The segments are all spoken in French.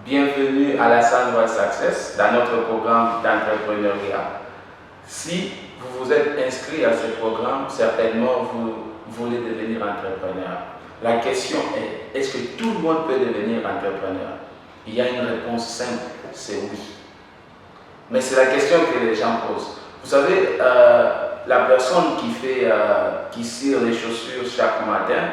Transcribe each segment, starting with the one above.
Bienvenue à la Sunrise Success dans notre programme d'entrepreneuriat. Si vous vous êtes inscrit à ce programme, certainement vous voulez devenir entrepreneur. La question est, est-ce que tout le monde peut devenir entrepreneur? Il y a une réponse simple, c'est oui. Mais c'est la question que les gens posent. Vous savez, la personne qui cire les chaussures chaque matin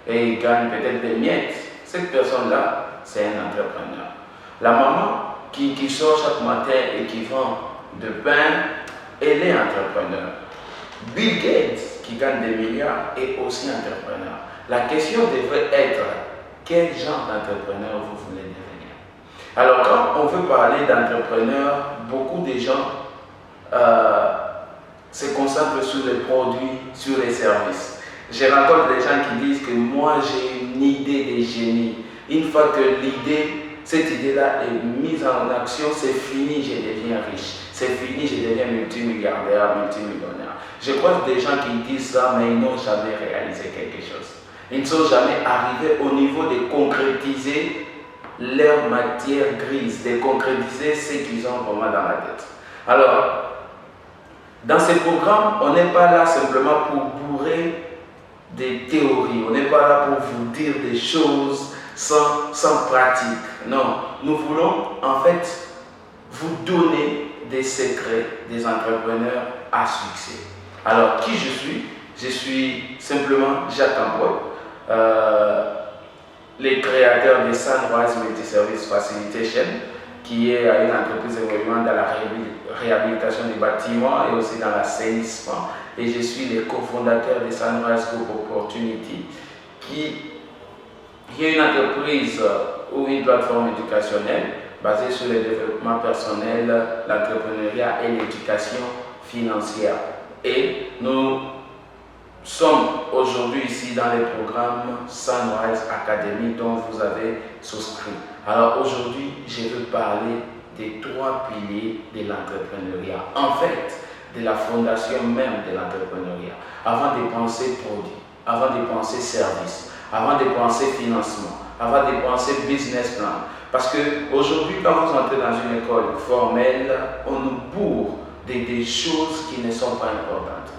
et gagne peut-être des miettes, cette personne-là, c'est un entrepreneur. La maman qui sort chaque matin et qui vend de pain, elle est entrepreneur. Bill Gates, qui gagne des milliards, est aussi entrepreneur. La question devrait être, quel genre d'entrepreneur vous voulez devenir? Alors, quand on veut parler d'entrepreneur, beaucoup de gens se concentrent sur les produits, sur les services. Je rencontre des gens qui disent que moi j'ai une idée de génie. Une fois que cette idée-là est mise en action, c'est fini, je deviens riche. C'est fini, je deviens multimilliardaire, multimillionnaire. Je crois des gens qui disent ça, mais ils n'ont jamais réalisé quelque chose. Ils ne sont jamais arrivés au niveau de concrétiser leur matière grise, de concrétiser ce qu'ils ont vraiment dans la tête. Alors, dans ces programmes, on n'est pas là simplement pour bourrer des théories, on n'est pas là pour vous dire des choses sans pratique. Non, nous voulons en fait vous donner des secrets des entrepreneurs à succès. Alors, qui je suis? Je suis simplement Jacques Amboy, le créateur de Sunrise Multiservice Facilitation, qui est une entreprise évoluant dans la réhabilitation des bâtiments et aussi dans la l'assainissement. Et je suis le cofondateur de Sunrise Group Opportunity, qui est une entreprise ou une plateforme éducationnelle basée sur le développement personnel, l'entrepreneuriat et l'éducation financière. Et nous sommes aujourd'hui ici dans le programme Sunrise Academy dont vous avez souscrit. Alors aujourd'hui, je veux parler des 3 piliers de l'entrepreneuriat. En fait, de la fondation même de l'entrepreneuriat. Avant de penser produit, avant de penser service, avant de penser financement, avant de penser business plan. Parce qu'aujourd'hui, quand vous entrez dans une école formelle, on nous bourre des choses qui ne sont pas importantes.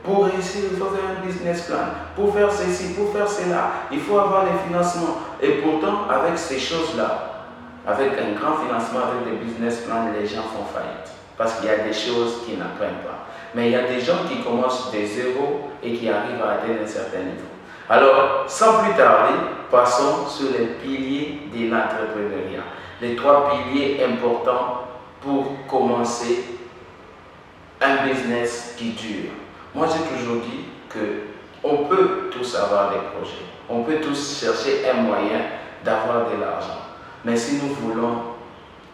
Pour réussir, il faut faire un business plan. Pour faire ceci, pour faire cela, il faut avoir les financements. Et pourtant, avec ces choses-là, avec un grand financement, avec des business plans, les gens font faillite. Parce qu'il y a des choses qu'ils n'apprennent pas. Mais il y a des gens qui commencent de zéro et qui arrivent à atteindre un certain niveau. Alors, sans plus tarder, passons sur les piliers de l'entrepreneuriat. Les 3 piliers importants pour commencer un business qui dure. Moi, j'ai toujours dit qu'on peut tous avoir des projets. On peut tous chercher un moyen d'avoir de l'argent. Mais si nous voulons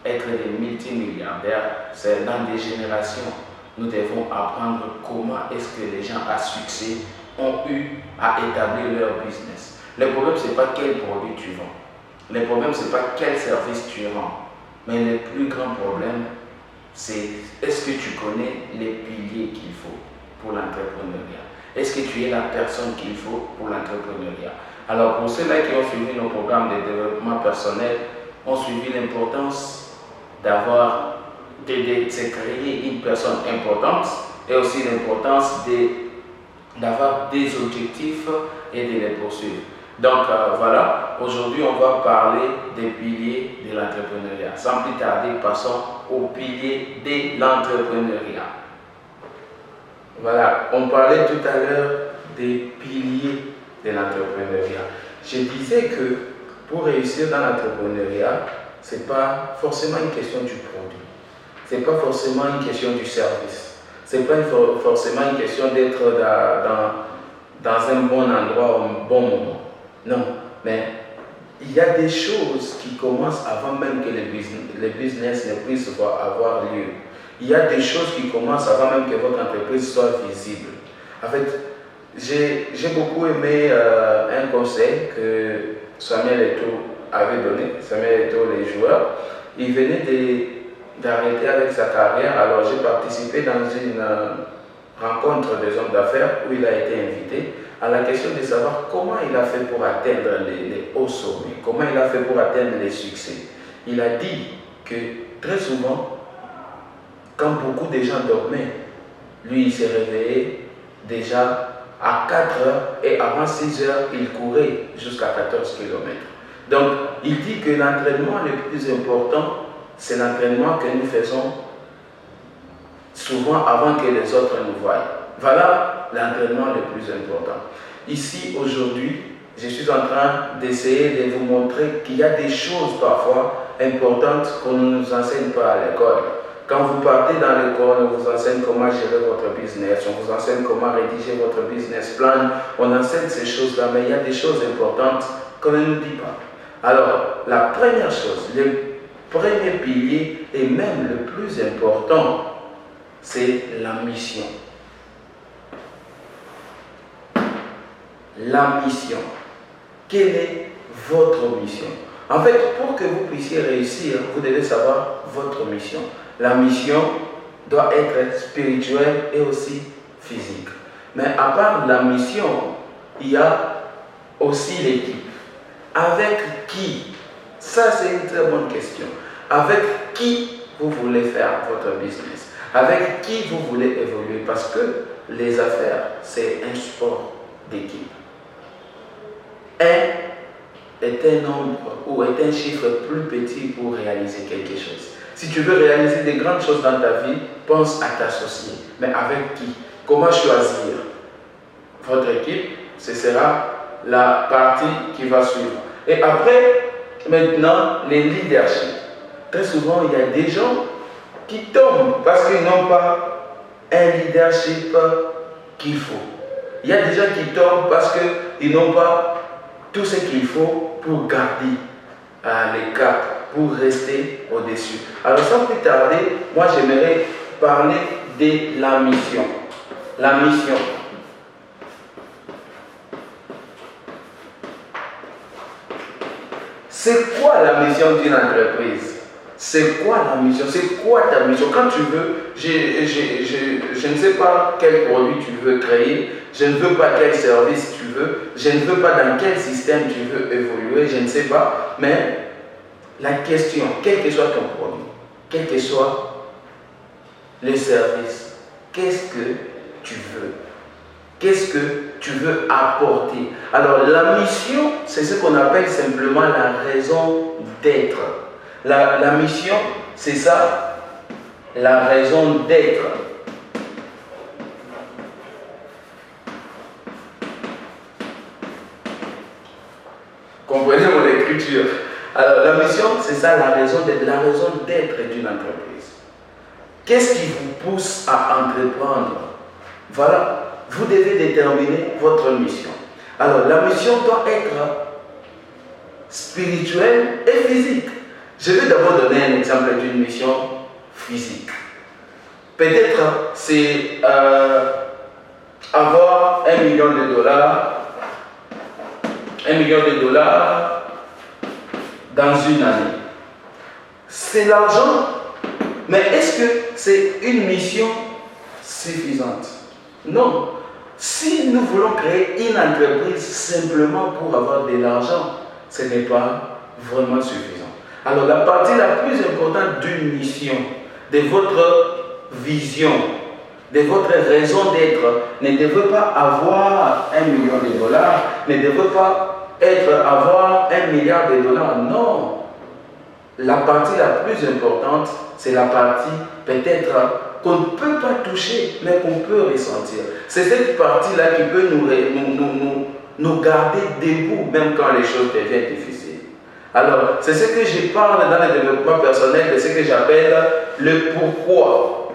être des multimilliardaires, c'est dans des générations. Nous devons apprendre comment est-ce que les gens à succès ont eu à établir leur business. Le problème, ce n'est pas quel produit tu vends. Le problème, ce n'est pas quel service tu rends. Mais le plus grand problème, c'est est-ce que tu connais les piliers qu'il faut pour l'entrepreneuriat? Est-ce que tu es la personne qu'il faut pour l'entrepreneuriat? Alors, pour ceux-là qui ont suivi nos programmes de développement personnel, ont suivi l'importance de se créer une personne importante et aussi l'importance d'avoir des objectifs et de les poursuivre. Donc voilà, aujourd'hui on va parler des piliers de l'entrepreneuriat. Sans plus tarder, passons aux piliers de l'entrepreneuriat. Voilà, on parlait tout à l'heure des piliers de l'entrepreneuriat. Je disais que pour réussir dans l'entrepreneuriat, ce n'est pas forcément une question du produit. Ce n'est pas forcément une question du service. Ce n'est pas forcément une question d'être dans un bon endroit au bon moment. Non, mais il y a des choses qui commencent avant même que les business ne puissent avoir lieu. Il y a des choses qui commencent avant même que votre entreprise soit visible. En fait, j'ai beaucoup aimé un conseil que Samuel Eto'o avait donné. Samuel Eto'o, les joueurs, il venait d'arrêter avec sa carrière. Alors j'ai participé dans une rencontre des hommes d'affaires où il a été invité à la question de savoir comment il a fait pour atteindre les hauts sommets, comment il a fait pour atteindre les succès. il a dit que très souvent, quand beaucoup de gens dormaient, lui, il s'est réveillé déjà à 4 heures et avant 6 heures, il courait jusqu'à 14 kilomètres. Donc, il dit que l'entraînement le plus important, c'est l'entraînement que nous faisons souvent avant que les autres nous voient. Voilà l'entraînement le plus important. Ici, aujourd'hui, je suis en train d'essayer de vous montrer qu'il y a des choses parfois importantes qu'on ne nous enseigne pas à l'école. Quand vous partez dans l'école, on vous enseigne comment gérer votre business, on vous enseigne comment rédiger votre business plan, on enseigne ces choses-là, mais il y a des choses importantes qu'on ne nous dit pas. Alors, la première chose, le premier pilier et même le plus important, c'est la mission. La mission. Quelle est votre mission? En fait, pour que vous puissiez réussir, vous devez savoir votre mission. La mission doit être spirituelle et aussi physique. Mais à part la mission, il y a aussi l'équipe. Avec qui? Ça, c'est une très bonne question. Avec qui vous voulez faire votre business? Avec qui vous voulez évoluer? Parce que les affaires, c'est un sport d'équipe. Un est un nombre ou est un chiffre plus petit pour réaliser quelque chose. Si tu veux réaliser des grandes choses dans ta vie, pense à t'associer. Mais avec qui? Comment choisir? Votre équipe, ce sera la partie qui va suivre. Et après, maintenant, les leaderships. Très souvent, il y a des gens qui tombent parce qu'ils n'ont pas un leadership qu'il faut. Il y a des gens qui tombent parce qu'ils n'ont pas tout ce qu'il faut pour garder les caps, pour rester au-dessus. Alors sans plus tarder, moi j'aimerais parler de la mission. La mission. C'est quoi la mission d'une entreprise? C'est quoi la mission? C'est quoi ta mission? Quand tu veux, je ne sais pas quel produit tu veux créer, je ne veux pas quel service tu veux, je ne veux pas dans quel système tu veux évoluer, je ne sais pas, mais la question, quel que soit ton produit, quel que soit le service, qu'est-ce que tu veux? Qu'est-ce que tu veux apporter? Alors la mission, c'est ce qu'on appelle simplement la raison d'être. La mission, c'est ça, la raison d'être. Comprenez mon écriture. Alors la mission, c'est ça, la raison d'être d'une entreprise. Qu'est-ce qui vous pousse à entreprendre? Voilà, vous devez déterminer votre mission. Alors la mission doit être spirituelle et physique. Je vais d'abord donner un exemple d'une mission physique. Peut-être c'est avoir $1 million, $1 million dans une année. C'est l'argent, mais est-ce que c'est une mission suffisante? Non. Si nous voulons créer une entreprise simplement pour avoir de l'argent, ce n'est pas vraiment suffisant. Alors la partie la plus importante d'une mission, de votre vision, de votre raison d'être, ne devrait pas avoir $1 million, ne devrait pas avoir $1 milliard. Non. La partie la plus importante, c'est la partie peut-être qu'on ne peut pas toucher, mais qu'on peut ressentir. C'est cette partie-là qui peut nous garder debout, même quand les choses deviennent difficiles. Alors, c'est ce que je parle dans le développement personnel, c'est ce que j'appelle le pourquoi.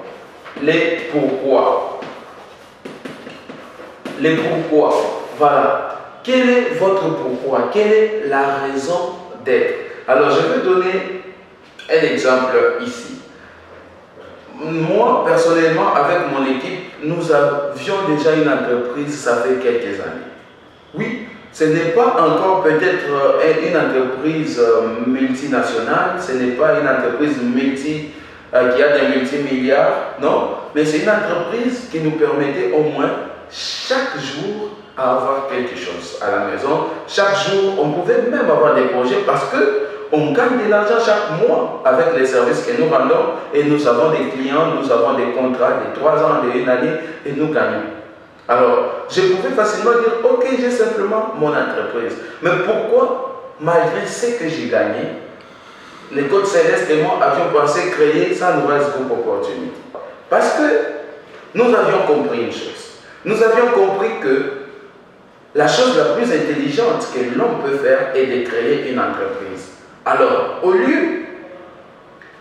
Les pourquoi. Les pourquoi. Voilà. Quel est votre pourquoi? Quelle est la raison d'être? Alors, je vais donner un exemple ici. Moi, personnellement, avec mon équipe, nous avions déjà une entreprise, ça fait quelques années. Oui, ce n'est pas encore peut-être une entreprise multinationale, ce n'est pas une entreprise qui a des multimilliards, non, mais c'est une entreprise qui nous permettait au moins chaque jour à avoir quelque chose à la maison. Chaque jour, on pouvait même avoir des projets parce que on gagne de l'argent chaque mois avec les services que nous rendons et nous avons des clients, nous avons des contrats de 3 ans, de 1 année et nous gagnons. Alors, je pouvais facilement dire, ok, j'ai simplement mon entreprise. Mais pourquoi, malgré ce que j'ai gagné, les coachs Céleste et moi avions pensé créer Sunrise Group Opportunity? Parce que nous avions compris une chose. Nous avions compris que la chose la plus intelligente que l'homme peut faire est de créer une entreprise. Alors, au lieu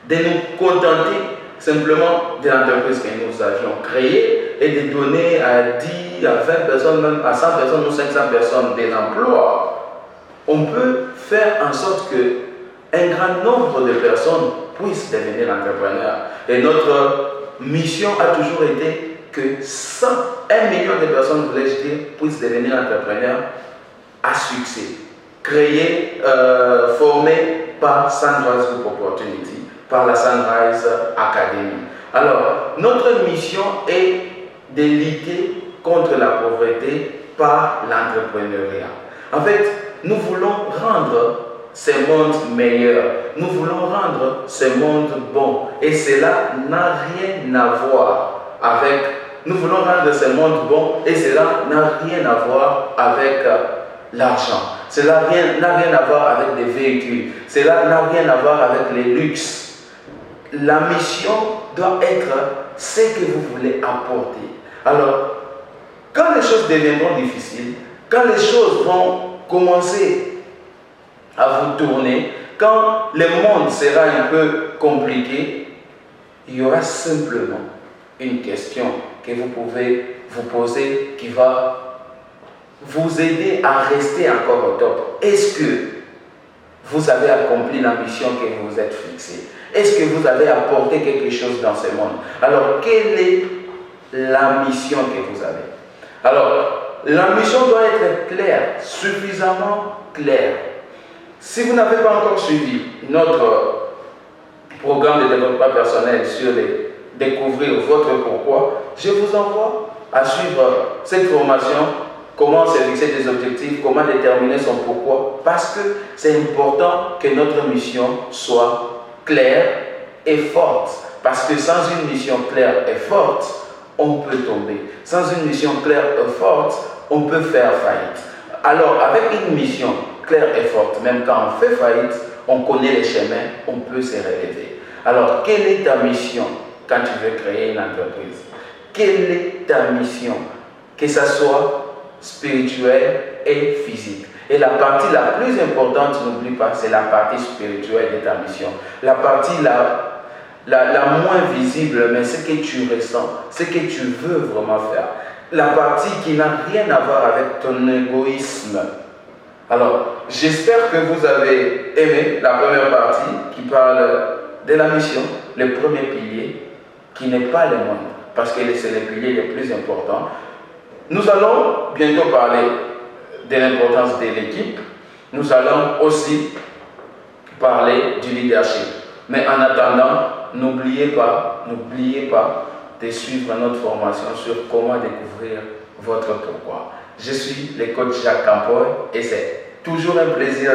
de nous contenter simplement de l'entreprise que nous avions créée et de donner à 10, à 20 personnes, même à 100 personnes ou 500 personnes des emplois, on peut faire en sorte que un grand nombre de personnes puissent devenir entrepreneurs. Et notre mission a toujours été que 1 million de personnes, voulais-je dire, puissent devenir entrepreneurs à succès, créés, formés par Sunrise Group Opportunity, par la Sunrise Academy. Alors, notre mission est de lutter contre la pauvreté par l'entrepreneuriat. En fait, nous voulons rendre ce monde meilleur, nous voulons rendre ce monde bon. Et cela n'a rien à voir avec, nous voulons rendre ce monde bon et cela n'a rien à voir avec l'argent. Cela n'a rien à voir avec des véhicules. Cela n'a rien à voir avec les luxes. La mission doit être ce que vous voulez apporter. Alors, quand les choses deviendront difficiles, quand les choses vont commencer à vous tourner, quand le monde sera un peu compliqué, il y aura simplement une question que vous pouvez vous poser qui va vous aider à rester encore au top. Est-ce que vous avez accompli la mission que vous vous êtes fixée? Est-ce que vous avez apporté quelque chose dans ce monde? Alors, quelle est la mission que vous avez? Alors, la mission doit être claire, suffisamment claire. Si vous n'avez pas encore suivi notre programme de développement personnel sur découvrir votre pourquoi, je vous envoie à suivre cette formation, comment se fixer des objectifs, comment déterminer son pourquoi, parce que c'est important que notre mission soit claire et forte. Parce que sans une mission claire et forte, on peut tomber. Sans une mission claire et forte, on peut faire faillite. Alors, avec une mission claire et forte, même quand on fait faillite, on connaît les chemins, on peut se relever. Alors, quelle est ta mission quand tu veux créer une entreprise? Quelle est ta mission? Que ce soit spirituelle et physique. Et la partie la plus importante, n'oublie pas, c'est la partie spirituelle de ta mission. La partie la moins visible, mais ce que tu ressens, ce que tu veux vraiment faire. La partie qui n'a rien à voir avec ton égoïsme. Alors, j'espère que vous avez aimé la première partie qui parle de la mission, le premier pilier, qui n'est pas le moindre, parce que c'est le pilier le plus important. Nous allons bientôt parler de l'importance de l'équipe. Nous allons aussi parler du leadership. Mais en attendant, n'oubliez pas de suivre notre formation sur comment découvrir votre pourquoi. Je suis le coach Jacques Campoy et c'est toujours un plaisir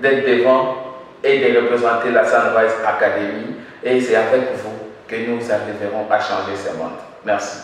d'être devant et de représenter la Sunrise Academy. Et c'est avec vous que nous arriverons à changer ce monde. Merci.